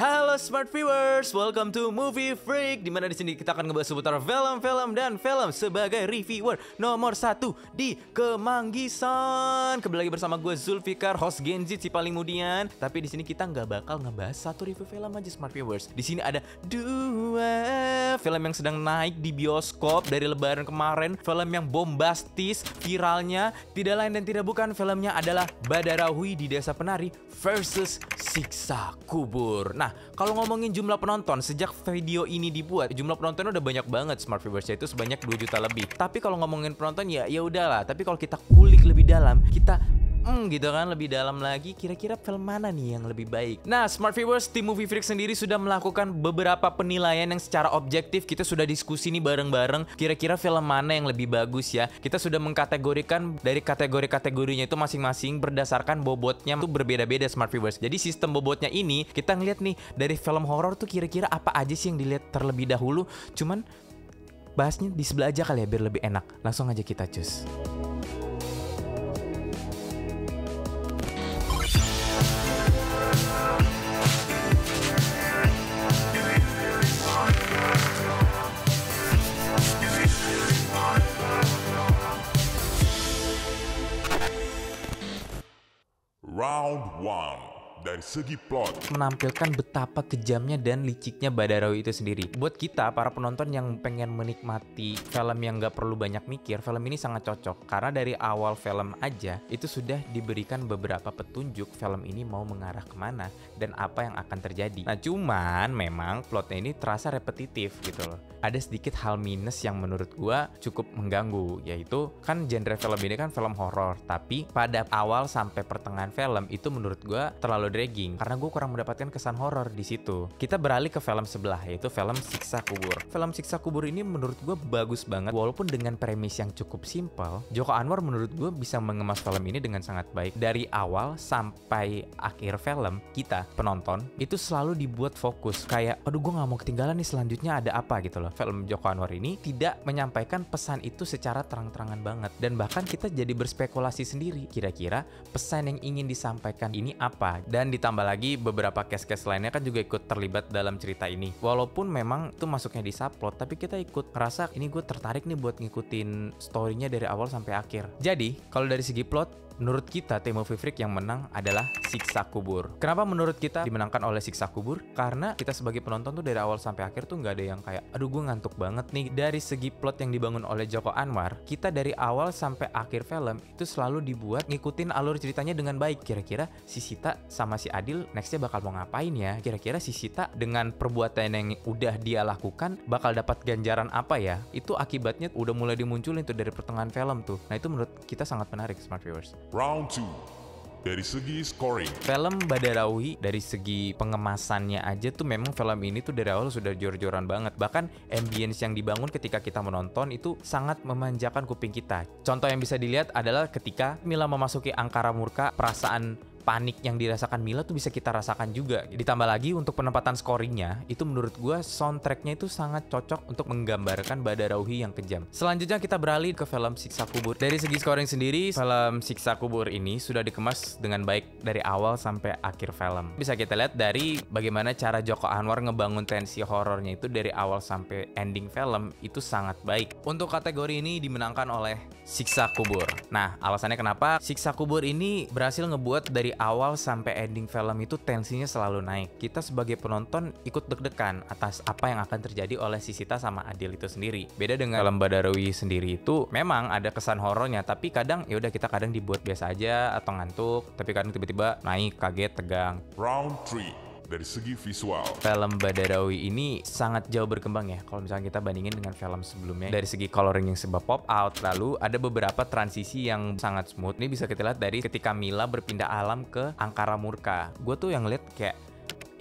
Halo Smart Viewers, welcome to Movie Freak. Dimana di sini kita akan ngebahas seputar film-film dan film sebagai reviewer nomor 1 di Kemanggisan. Kembali lagi bersama gue Zulfikar, host Gen Z si paling mudian. Tapi di sini kita nggak bakal ngebahas satu review film aja Smart Viewers. Di sini ada 2 film yang sedang naik di bioskop dari Lebaran kemarin. Film yang bombastis, viralnya tidak lain dan tidak bukan, filmnya adalah Badarawi di Desa Penari versus Siksa Kubur. Nah, kalau ngomongin jumlah penonton sejak video ini dibuat, jumlah penontonnya udah banyak banget Smart Viewers, yaitu sebanyak 2 juta lebih. Tapi kalau ngomongin penonton ya udahlah. Tapi kalau kita kulik lebih dalam, kita gitu kan, lebih dalam lagi, kira-kira film mana nih yang lebih baik. Nah, Smart Viewers, tim Movie Freak sendiri sudah melakukan beberapa penilaian yang secara objektif. Kita sudah diskusi nih bareng-bareng, kira-kira film mana yang lebih bagus ya. Kita sudah mengkategorikan dari kategori-kategorinya itu masing-masing berdasarkan bobotnya itu berbeda-beda Smart Viewers. Jadi sistem bobotnya ini kita ngeliat nih dari film horor tuh kira-kira apa aja sih yang dilihat terlebih dahulu. Cuman bahasnya di sebelah aja kali ya biar lebih enak. Langsung aja kita cus. Round 1. Dari segi plot, menampilkan betapa kejamnya dan liciknya Badarawi itu sendiri. Buat kita para penonton yang pengen menikmati film yang gak perlu banyak mikir, film ini sangat cocok karena dari awal film aja itu sudah diberikan beberapa petunjuk film ini mau mengarah kemana dan apa yang akan terjadi. Nah, cuman memang plotnya ini terasa repetitif gitu loh. Ada sedikit hal minus yang menurut gua cukup mengganggu, yaitu kan genre film ini kan film horor, tapi pada awal sampai pertengahan film itu menurut gua terlalu dragging karena gue kurang mendapatkan kesan horor di situ. Kita beralih ke film sebelah, yaitu film Siksa Kubur. Film Siksa Kubur ini menurut gue bagus banget, walaupun dengan premis yang cukup simpel. Joko Anwar menurut gue bisa mengemas film ini dengan sangat baik. Dari awal sampai akhir film, kita penonton itu selalu dibuat fokus kayak, aduh gue nggak mau ketinggalan nih selanjutnya ada apa gitu loh. Film Joko Anwar ini tidak menyampaikan pesan itu secara terang-terangan banget, dan bahkan kita jadi berspekulasi sendiri kira-kira pesan yang ingin disampaikan ini apa. Dan ditambah lagi beberapa case-case lainnya kan juga ikut terlibat dalam cerita ini. Walaupun memang itu masuknya di subplot, tapi kita ikut ngerasa ini gue tertarik nih buat ngikutin story-nya dari awal sampai akhir. Jadi kalau dari segi plot, menurut kita tim Movie Freak yang menang adalah Siksa Kubur. Kenapa menurut kita dimenangkan oleh Siksa Kubur? Karena kita sebagai penonton tuh dari awal sampai akhir tuh nggak ada yang kayak, aduh gue ngantuk banget nih. Dari segi plot yang dibangun oleh Joko Anwar, kita dari awal sampai akhir film itu selalu dibuat ngikutin alur ceritanya dengan baik. Kira-kira si Sita sama si Adil nextnya bakal mau ngapain ya? Kira-kira si Sita dengan perbuatan yang udah dia lakukan bakal dapat ganjaran apa ya? Itu akibatnya udah mulai dimunculin tuh dari pertengahan film tuh. Nah itu menurut kita sangat menarik Smart Viewers. Round 2. Dari segi scoring, film Badarawi dari segi pengemasannya aja tuh memang film ini tuh dari awal sudah jor-joran banget. Bahkan ambience yang dibangun ketika kita menonton itu sangat memanjakan kuping kita. Contoh yang bisa dilihat adalah ketika Mila memasuki angkara murka, perasaan panik yang dirasakan Mila tuh bisa kita rasakan juga. Ditambah lagi untuk penempatan scoringnya, itu menurut gue soundtracknya itu sangat cocok untuk menggambarkan Badarawi yang kejam. Selanjutnya kita beralih ke film Siksa Kubur. Dari segi scoring sendiri, film Siksa Kubur ini sudah dikemas dengan baik dari awal sampai akhir film. Bisa kita lihat dari bagaimana cara Joko Anwar ngebangun tensi horornya itu dari awal sampai ending film itu sangat baik. Untuk kategori ini dimenangkan oleh Siksa Kubur. Nah, alasannya kenapa Siksa Kubur ini berhasil ngebuat dari awal sampai ending film itu tensinya selalu naik. Kita sebagai penonton ikut deg-degan atas apa yang akan terjadi oleh si Sita sama Adil itu sendiri. Beda dengan film Badarawi sendiri itu memang ada kesan horornya, tapi kadang ya udah kita kadang dibuat biasa aja atau ngantuk, tapi kadang tiba-tiba naik, kaget, tegang. Round 3. Dari segi visual, film Badarawi ini sangat jauh berkembang ya kalau misalnya kita bandingin dengan film sebelumnya. Dari segi coloring yang serba pop out, lalu ada beberapa transisi yang sangat smooth. Ini bisa kita lihat dari ketika Mila berpindah alam ke angkara murka. Gue tuh yang lihat kayak,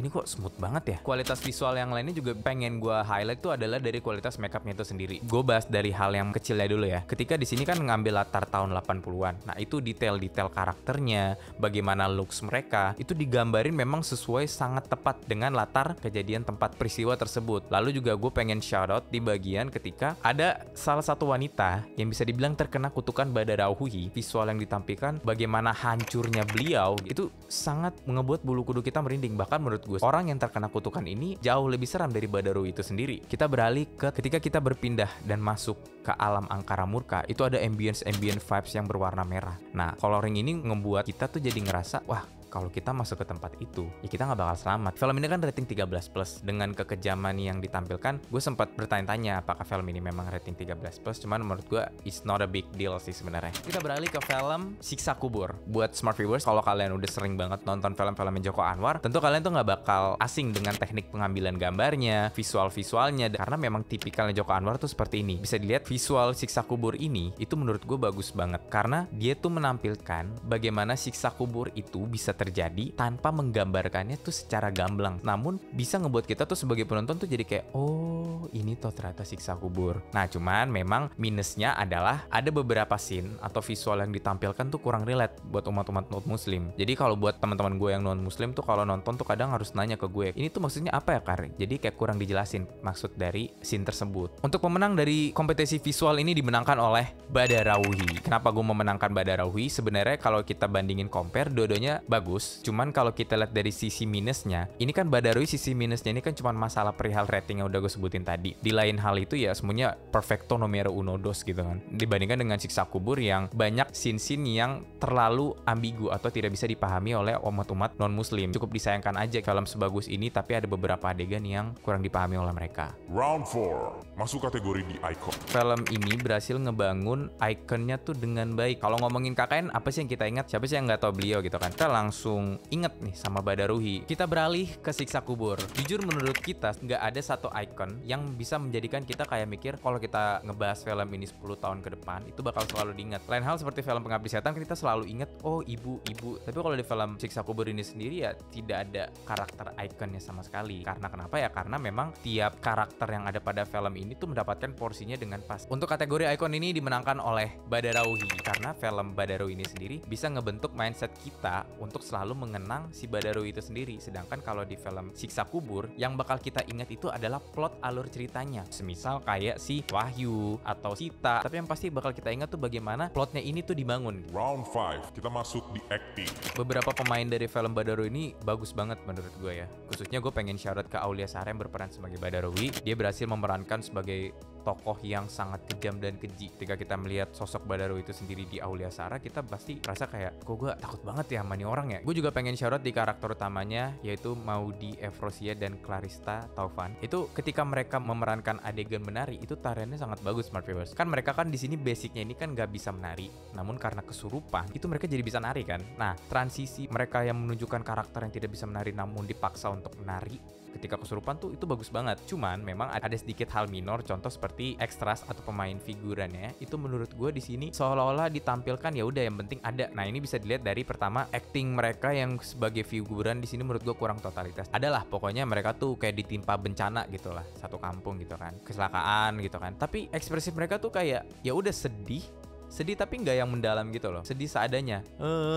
ini kok smooth banget ya. Kualitas visual yang lainnya juga pengen gue highlight tuh adalah dari kualitas makeupnya itu sendiri. Gue bahas dari hal yang kecilnya dulu ya. Ketika di sini kan ngambil latar tahun 80-an. Nah, itu detail-detail karakternya, bagaimana looks mereka, itu digambarin memang sesuai sangat tepat dengan latar kejadian tempat peristiwa tersebut. Lalu juga gue pengen shout out di bagian ketika ada salah satu wanita yang bisa dibilang terkena kutukan Badarawi. Visual yang ditampilkan, bagaimana hancurnya beliau, itu sangat ngebuat bulu kuduk kita merinding. Bahkan menurut gue orang yang terkena kutukan ini jauh lebih seram dari Badarui itu sendiri. Kita beralih ke ketika kita berpindah dan masuk ke alam Angkara Murka, itu ada ambient vibes yang berwarna merah. Nah, coloring ini ngebuat kita tuh jadi ngerasa, wah, kalau kita masuk ke tempat itu, ya kita nggak bakal selamat. Film ini kan rating 13+. Dengan kekejaman yang ditampilkan, gue sempat bertanya-tanya apakah film ini memang rating 13+. Cuman menurut gue, it's not a big deal sih sebenarnya. Kita beralih ke film Siksa Kubur. Buat smart viewers, kalau kalian udah sering banget nonton film-film Joko Anwar, tentu kalian tuh nggak bakal asing dengan teknik pengambilan gambarnya, visualnya, karena memang tipikalnya Joko Anwar tuh seperti ini. Bisa dilihat visual Siksa Kubur ini, itu menurut gue bagus banget. Karena dia tuh menampilkan bagaimana siksa kubur itu bisa terjadi tanpa menggambarkannya tuh secara gamblang, namun bisa ngebuat kita tuh sebagai penonton tuh jadi kayak, oh ini tuh ternyata siksa kubur. Nah, cuman memang minusnya adalah ada beberapa scene atau visual yang ditampilkan tuh kurang relate buat umat-umat non muslim. Jadi kalau buat teman-teman gue yang non muslim tuh kalau nonton tuh kadang harus nanya ke gue, ini tuh maksudnya apa ya Kar? Jadi kayak kurang dijelasin maksud dari scene tersebut. Untuk pemenang dari kompetisi visual ini dimenangkan oleh Badarauhi. Kenapa gue memenangkan Badarauhi? Sebenarnya kalau kita bandingin compare, dua-duanya bagus. Cuman kalau kita lihat dari sisi minusnya, ini kan Badarui sisi minusnya ini kan cuma masalah perihal rating yang udah gue sebutin tadi. Di lain hal itu ya semuanya perfecto numero uno dos gitu kan. Dibandingkan dengan Siksa Kubur yang banyak scene-scene yang terlalu ambigu atau tidak bisa dipahami oleh umat-umat non-muslim. Cukup disayangkan aja film sebagus ini tapi ada beberapa adegan yang kurang dipahami oleh mereka. Round 4 masuk kategori di icon. Film ini berhasil ngebangun ikonnya tuh dengan baik. Kalau ngomongin KKN, apa sih yang kita ingat? Siapa sih yang nggak tahu beliau gitu kan? Kita langsung inget nih sama Badarauhi. Kita beralih ke Siksa Kubur. Jujur menurut kita nggak ada satu icon yang bisa menjadikan kita kayak mikir kalau kita ngebahas film ini 10 tahun ke depan itu bakal selalu diingat. Lain hal seperti film Pengabdi Setan, kita selalu inget, oh ibu-ibu. Tapi kalau di film Siksa Kubur ini sendiri ya tidak ada karakter ikonnya sama sekali. Karena kenapa ya? Karena memang tiap karakter yang ada pada film ini tuh mendapatkan porsinya dengan pas. Untuk kategori ikon ini dimenangkan oleh Badarauhi karena film Badarauhi ini sendiri bisa ngebentuk mindset kita untuk selalu mengenang si Badarauhi itu sendiri. Sedangkan kalau di film Siksa Kubur yang bakal kita ingat itu adalah plot alur ceritanya. Semisal kayak si Wahyu atau Sita. Tapi yang pasti bakal kita ingat tuh bagaimana plotnya ini tuh dibangun. Round 5 kita masuk di acting. Beberapa pemain dari film Badarauhi ini bagus banget menurut gue ya. Khususnya gue pengen shout out ke Aulia Sara yang berperan sebagai Badarauhi. Dia berhasil memerankan sebagai tokoh yang sangat kejam dan keji. Ketika kita melihat sosok Badarauhi itu sendiri di Aulia Sara, kita pasti rasa kayak, kok gue takut banget ya sama nih orang ya. Gue juga pengen shout out di karakter utamanya, yaitu Maudy Evrosia dan Clarista Taufan. Itu ketika mereka memerankan adegan menari, itu tariannya sangat bagus, smart viewers. Kan mereka kan di sini basicnya ini kan gak bisa menari, namun karena kesurupan, itu mereka jadi bisa nari kan. Nah, transisi mereka yang menunjukkan karakter yang tidak bisa menari namun dipaksa untuk menari ketika kesurupan tuh itu bagus banget. Cuman memang ada sedikit hal minor, contoh seperti extras atau pemain figurannya itu menurut gue di sini seolah-olah ditampilkan ya udah yang penting ada. Nah, ini bisa dilihat dari pertama acting mereka yang sebagai figuran di sini menurut gue kurang totalitas. Adalah pokoknya mereka tuh kayak ditimpa bencana gitu lah, satu kampung gitu kan, kecelakaan gitu kan. Tapi ekspresi mereka tuh kayak ya udah sedih tapi nggak yang mendalam gitu loh, sedih seadanya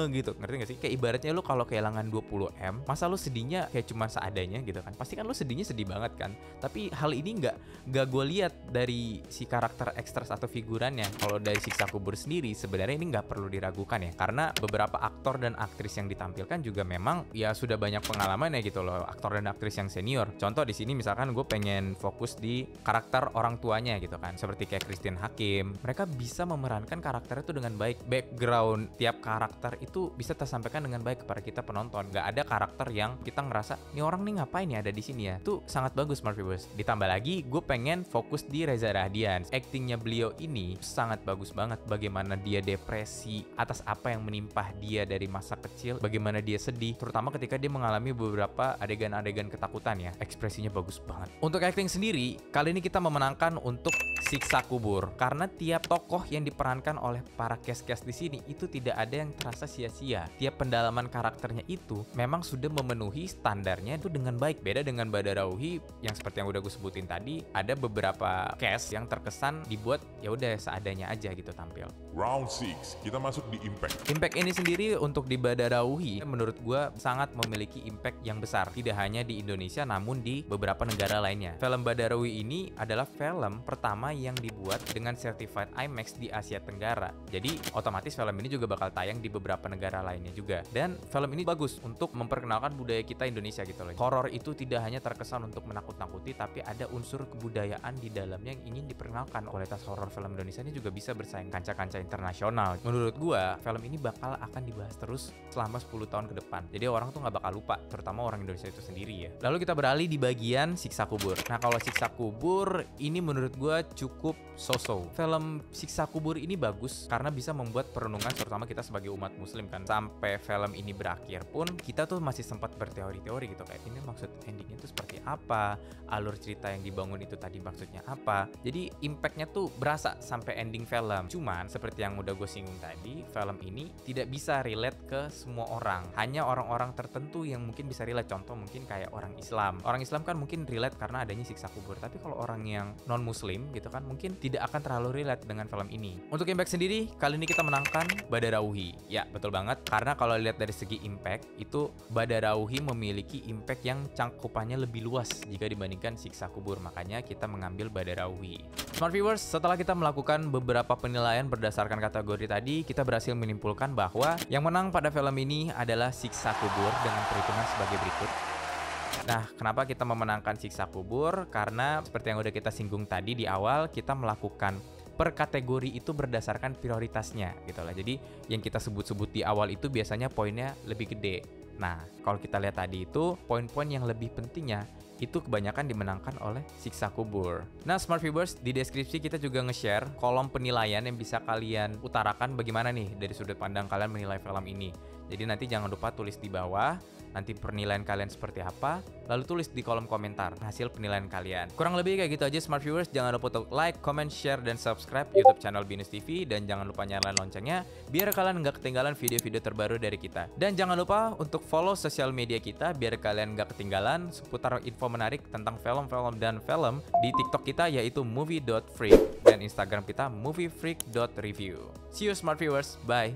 gitu, ngerti nggak sih? Kayak ibaratnya lu kalau kehilangan 20M, masa lu sedihnya kayak cuma seadanya gitu kan, pasti kan lu sedihnya sedih banget kan. Tapi hal ini nggak gue lihat dari si karakter ekstras atau figurannya. Kalau dari Siksa Kubur sendiri sebenarnya ini nggak perlu diragukan ya, karena beberapa aktor dan aktris yang ditampilkan juga memang ya sudah banyak pengalaman ya gitu loh, aktor dan aktris yang senior. Contoh di sini misalkan gue pengen fokus di karakter orang tuanya gitu kan, seperti kayak Christine Hakim, mereka bisa memerankan karakternya itu dengan baik. Background tiap karakter itu bisa tersampaikan dengan baik kepada kita penonton. Gak ada karakter yang kita ngerasa nih orang nih ngapain ya ada di sini ya. Itu sangat bagus smart viewers. Ditambah lagi gue pengen fokus di Reza Rahadian. Actingnya beliau ini sangat bagus banget. Bagaimana dia depresi atas apa yang menimpa dia dari masa kecil, bagaimana dia sedih, terutama ketika dia mengalami beberapa adegan-adegan ketakutan ya. Ekspresinya bagus banget. Untuk acting sendiri, kali ini kita memenangkan untuk Siksa Kubur karena tiap tokoh yang diperankan oleh para cast-cast di sini itu tidak ada yang terasa sia-sia. Tiap pendalaman karakternya itu memang sudah memenuhi standarnya itu dengan baik. Beda dengan Badarauhi yang seperti yang udah gue sebutin tadi, ada beberapa cast yang terkesan dibuat ya udah seadanya aja gitu tampil. Round 6 kita masuk di impact. Impact ini sendiri untuk di Badarauhi menurut gue sangat memiliki impact yang besar, tidak hanya di Indonesia namun di beberapa negara lainnya. Film Badarauhi ini adalah film pertama yang dibuat dengan certified IMAX di Asia Tenggara negara. Jadi otomatis film ini juga bakal tayang di beberapa negara lainnya juga. Dan film ini bagus untuk memperkenalkan budaya kita Indonesia gitu loh. Horor itu tidak hanya terkesan untuk menakut-nakuti, tapi ada unsur kebudayaan di dalamnya yang ingin diperkenalkan. Kualitas horor film Indonesia ini juga bisa bersaing kancah-kancah internasional. Menurut gua, film ini bakal akan dibahas terus selama 10 tahun ke depan. Jadi orang tuh nggak bakal lupa, terutama orang Indonesia itu sendiri ya. Lalu kita beralih di bagian Siksa Kubur. Nah, kalau Siksa Kubur ini menurut gua cukup so-so. Film Siksa Kubur ini bagus karena bisa membuat perenungan, terutama kita sebagai umat muslim kan. Sampai film ini berakhir pun kita tuh masih sempat berteori-teori gitu, kayak ini maksud endingnya tuh seperti apa, alur cerita yang dibangun itu tadi maksudnya apa. Jadi impactnya tuh berasa sampai ending film. Cuman seperti yang udah gue singgung tadi, film ini tidak bisa relate ke semua orang, hanya orang-orang tertentu yang mungkin bisa relate. Contoh mungkin kayak orang Islam kan mungkin relate karena adanya Siksa Kubur, tapi kalau orang yang non muslim gitu kan mungkin tidak akan terlalu relate dengan film ini. Untuk impact sendiri, kali ini kita menangkan Badarauhi. Ya, betul banget. Karena kalau lihat dari segi impact, itu Badarauhi memiliki impact yang cangkupannya lebih luas jika dibandingkan Siksa Kubur. Makanya kita mengambil Badarauhi. Smart viewers, setelah kita melakukan beberapa penilaian berdasarkan kategori tadi, kita berhasil menyimpulkan bahwa yang menang pada film ini adalah Siksa Kubur dengan perhitungan sebagai berikut. Nah, kenapa kita memenangkan Siksa Kubur? Karena seperti yang udah kita singgung tadi di awal, kita melakukan per kategori itu berdasarkan prioritasnya gitu lah. Jadi yang kita sebut-sebut di awal itu biasanya poinnya lebih gede. Nah, kalau kita lihat tadi itu poin-poin yang lebih pentingnya itu kebanyakan dimenangkan oleh Siksa Kubur. Nah, Smart Viewers, di deskripsi kita juga nge-share kolom penilaian yang bisa kalian utarakan bagaimana nih dari sudut pandang kalian menilai film ini. Jadi nanti jangan lupa tulis di bawah nanti penilaian kalian seperti apa, lalu tulis di kolom komentar hasil penilaian kalian. Kurang lebih kayak gitu aja Smart Viewers. Jangan lupa untuk like, comment, share, dan subscribe YouTube channel Binus TV, dan jangan lupa nyalain loncengnya biar kalian nggak ketinggalan video-video terbaru dari kita. Dan jangan lupa untuk follow sosial media kita biar kalian nggak ketinggalan seputar info menarik tentang film-film dan film di TikTok kita yaitu movie.freak dan Instagram kita moviefreak.review. See you Smart Viewers, bye.